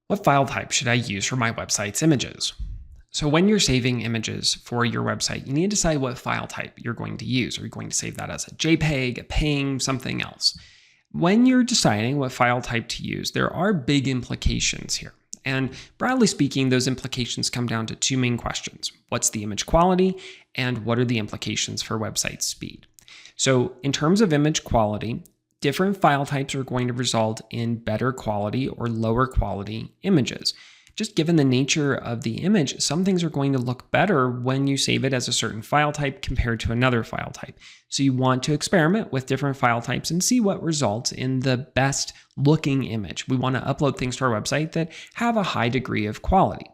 What file type should I use for my website's images? So when you're saving images for your website, you need to decide what file type you're going to use. Are you going to save that as a JPEG, a PNG, something else? When you're deciding what file type to use, there are big implications here. And broadly speaking, those implications come down to two main questions. What's the image quality, and what are the implications for website speed? So in terms of image quality, different file types are going to result in better quality or lower quality images. Just given the nature of the image, some things are going to look better when you save it as a certain file type compared to another file type. So you want to experiment with different file types and see what results in the best looking image. We want to upload things to our website that have a high degree of quality.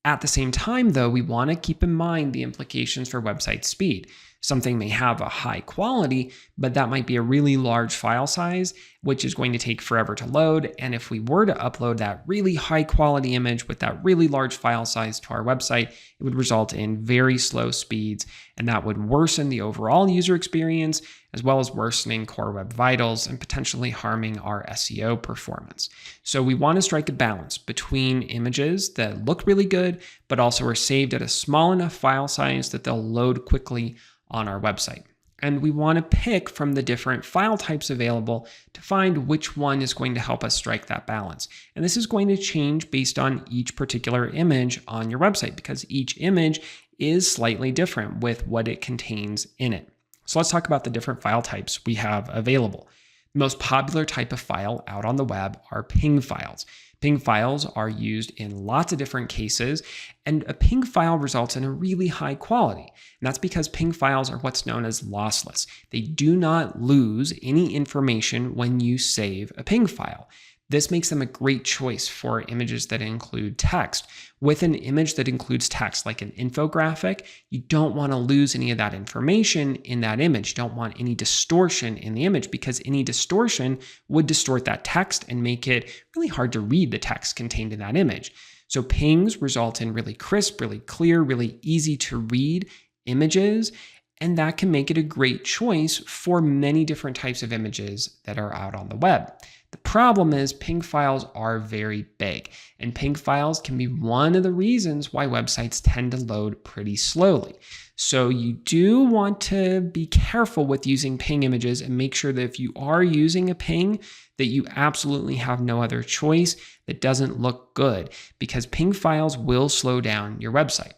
At the same time, though, we want to keep in mind the implications for website speed. Something may have a high quality, but that might be a really large file size, which is going to take forever to load. And if we were to upload that really high quality image with that really large file size to our website, it would result in very slow speeds, and that would worsen the overall user experience, as well as worsening core web vitals and potentially harming our SEO performance. So we want to strike a balance between images that look really good, but also are saved at a small enough file size that they'll load quickly on our website. And we want to pick from the different file types available to find which one is going to help us strike that balance. And this is going to change based on each particular image on your website, because each image is slightly different with what it contains in it. So let's talk about the different file types we have available. The most popular type of file out on the web are PNG files. PNG files are used in lots of different cases, and a PNG file results in a really high quality. And that's because PNG files are what's known as lossless. They do not lose any information when you save a PNG file. This makes them a great choice for images that include text. With an image that includes text, like an infographic, you don't want to lose any of that information in that image. You don't want any distortion in the image, because any distortion would distort that text and make it really hard to read the text contained in that image. So PNGs result in really crisp, really clear, really easy to read images, and that can make it a great choice for many different types of images that are out on the web. The problem is PNG files are very big, and PNG files can be one of the reasons why websites tend to load pretty slowly. So you do want to be careful with using PNG images and make sure that if you are using a PNG, that you absolutely have no other choice that doesn't look good, because PNG files will slow down your website.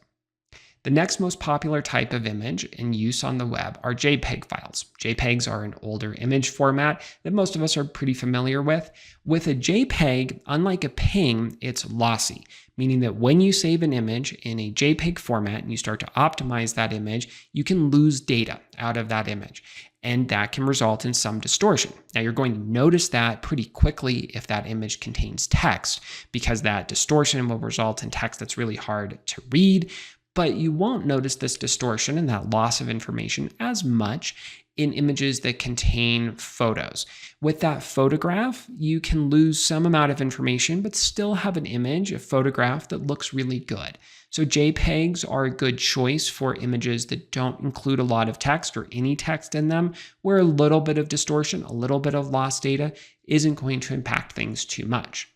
The next most popular type of image in use on the web are JPEG files. JPEGs are an older image format that most of us are pretty familiar with. With a JPEG, unlike a PNG, it's lossy, meaning that when you save an image in a JPEG format and you start to optimize that image, you can lose data out of that image, and that can result in some distortion. Now, you're going to notice that pretty quickly if that image contains text, because that distortion will result in text that's really hard to read. But you won't notice this distortion and that loss of information as much in images that contain photos. With that photograph, you can lose some amount of information, but still have an image, a photograph that looks really good. So JPEGs are a good choice for images that don't include a lot of text or any text in them, where a little bit of distortion, a little bit of lost data isn't going to impact things too much.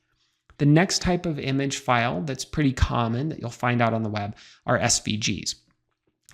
The next type of image file that's pretty common that you'll find out on the web are SVGs.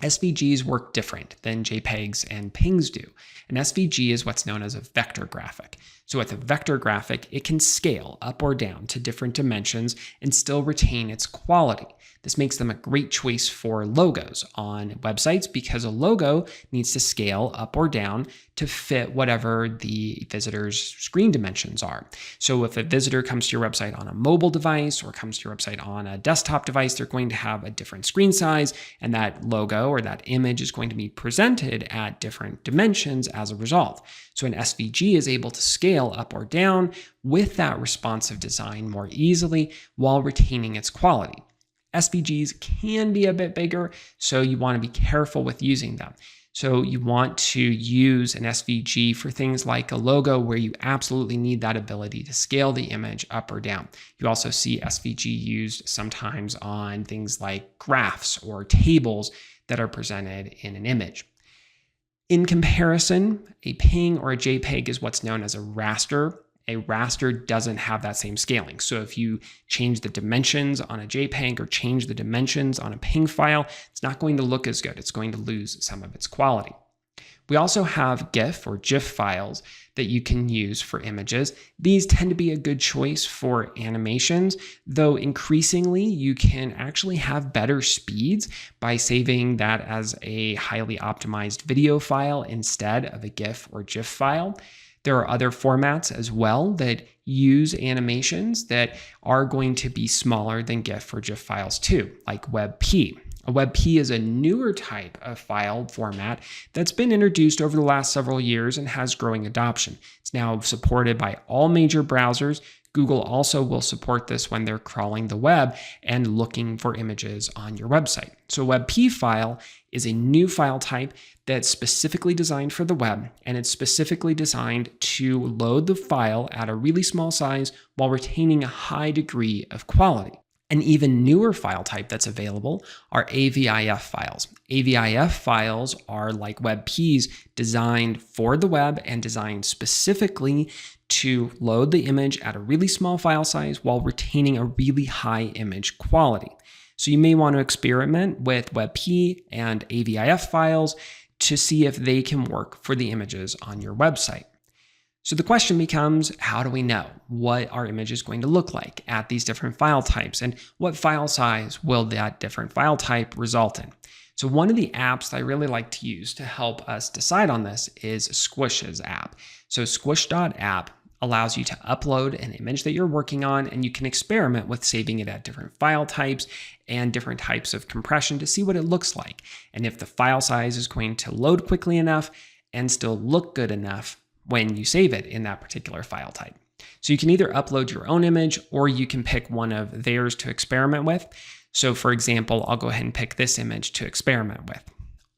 SVGs work different than JPEGs and PNGs do. An SVG is what's known as a vector graphic. So with a vector graphic, it can scale up or down to different dimensions and still retain its quality. This makes them a great choice for logos on websites, because a logo needs to scale up or down to fit whatever the visitor's screen dimensions are. So if a visitor comes to your website on a mobile device or comes to your website on a desktop device, they're going to have a different screen size, and that logo or that image is going to be presented at different dimensions as a result. So an SVG is able to scale up or down with that responsive design more easily while retaining its quality. SVGs can be a bit bigger, so you want to be careful with using them. So you want to use an SVG for things like a logo, where you absolutely need that ability to scale the image up or down. You also see SVG used sometimes on things like graphs or tables that are presented in an image. In comparison, a PNG or a JPEG is what's known as a raster A raster doesn't have that same scaling. So if you change the dimensions on a JPEG or change the dimensions on a PNG file, it's not going to look as good. It's going to lose some of its quality. We also have GIF or GIF files that you can use for images. These tend to be a good choice for animations, though increasingly you can actually have better speeds by saving that as a highly optimized video file instead of a GIF or GIF file. There are other formats as well that use animations that are going to be smaller than GIF or GIF files too, like WebP. A WebP is a newer type of file format that's been introduced over the last several years and has growing adoption. It's now supported by all major browsers. Google also will support this when they're crawling the web and looking for images on your website. So a WebP file is a new file type that's specifically designed for the web, and it's specifically designed to load the file at a really small size while retaining a high degree of quality. An even newer file type that's available are AVIF files. AVIF files are like WebPs designed for the web and designed specifically to load the image at a really small file size while retaining a really high image quality. So you may want to experiment with WebP and AVIF files to see if they can work for the images on your website. So the question becomes, how do we know what our image is going to look like at these different file types, and what file size will that different file type result in? So one of the apps that I really like to use to help us decide on this is Squish's app. So Squish.app allows you to upload an image that you're working on, and you can experiment with saving it at different file types and different types of compression to see what it looks like, and if the file size is going to load quickly enough and still look good enough when you save it in that particular file type. So you can either upload your own image or you can pick one of theirs to experiment with. So for example, I'll go ahead and pick this image to experiment with.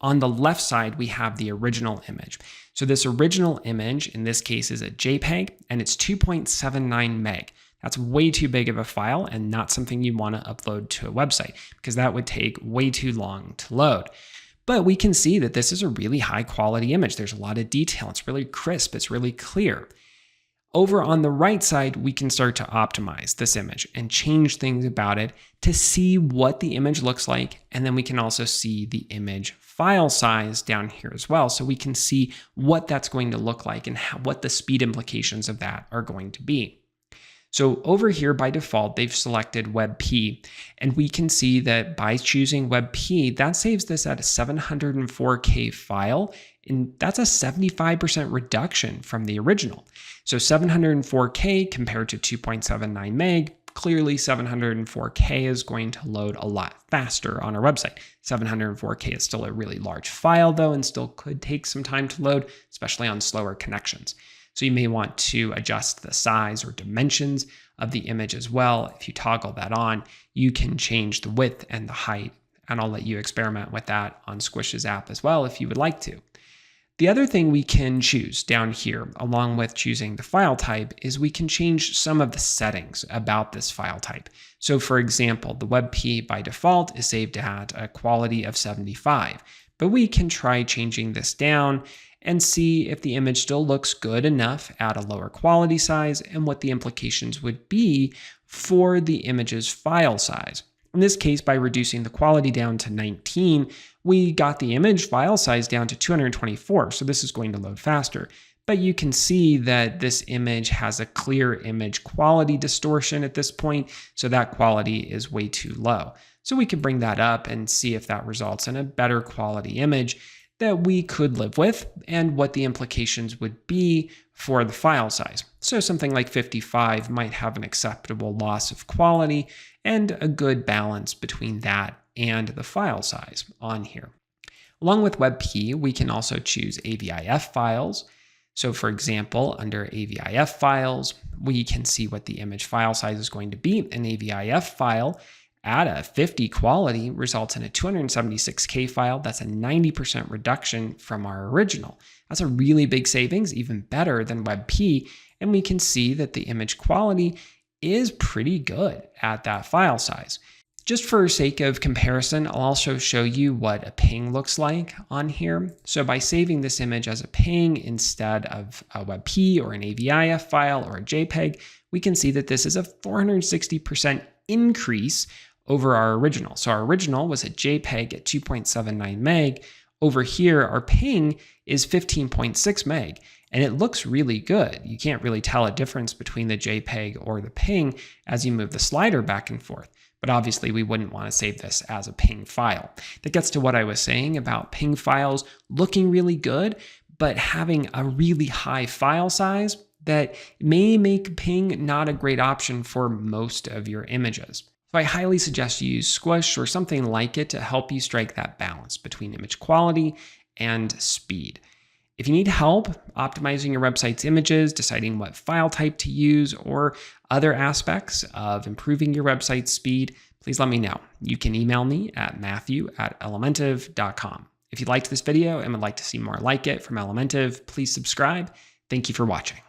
On the left side, we have the original image. So this original image, in this case, is a JPEG, and it's 2.79 meg. That's way too big of a file and not something you want to upload to a website because that would take way too long to load. But we can see that this is a really high quality image. There's a lot of detail. It's really crisp. It's really clear. Over on the right side, we can start to optimize this image and change things about it to see what the image looks like. And then we can also see the image file size down here as well. So we can see what that's going to look like and what the speed implications of that are going to be. So over here, by default, they've selected WebP, and we can see that by choosing WebP, that saves this at a 704K file, and that's a 75% reduction from the original. So 704K compared to 2.79 meg, clearly 704K is going to load a lot faster on our website. 704K is still a really large file though, and still could take some time to load, especially on slower connections. So you may want to adjust the size or dimensions of the image as well. If you toggle that on, you can change the width and the height, and I'll let you experiment with that on Squish's app as well if you would like to. The other thing we can choose down here, along with choosing the file type, is we can change some of the settings about this file type. So for example, the WebP by default is saved at a quality of 75, but we can try changing this down and see if the image still looks good enough at a lower quality size and what the implications would be for the image's file size. In this case, by reducing the quality down to 19, we got the image file size down to 224, so this is going to load faster. But you can see that this image has a clear image quality distortion at this point, so that quality is way too low. So we can bring that up and see if that results in a better quality image that we could live with and what the implications would be for the file size. So something like 55 might have an acceptable loss of quality and a good balance between that and the file size on here. Along with WebP, we can also choose AVIF files. So for example, under AVIF files, we can see what the image file size is going to be. An AVIF file at a 50 quality results in a 276K file. That's a 90% reduction from our original. That's a really big savings, even better than WebP. And we can see that the image quality is pretty good at that file size. Just for sake of comparison, I'll also show you what a ping looks like on here. So by saving this image as a ping instead of a WebP or an AVIF file or a JPEG, we can see that this is a 460% increase over our original. So our original was a JPEG at 2.79 meg. Over here, our ping is 15.6 meg, and it looks really good. You can't really tell a difference between the JPEG or the ping as you move the slider back and forth. But obviously, we wouldn't want to save this as a ping file. That gets to what I was saying about ping files looking really good, but having a really high file size that may make ping not a great option for most of your images. So I highly suggest you use Squish or something like it to help you strike that balance between image quality and speed. If you need help optimizing your website's images, deciding what file type to use, or other aspects of improving your website's speed, please let me know. You can email me at matthew@elementive.com. If you liked this video and would like to see more like it from Elementive, please subscribe. Thank you for watching.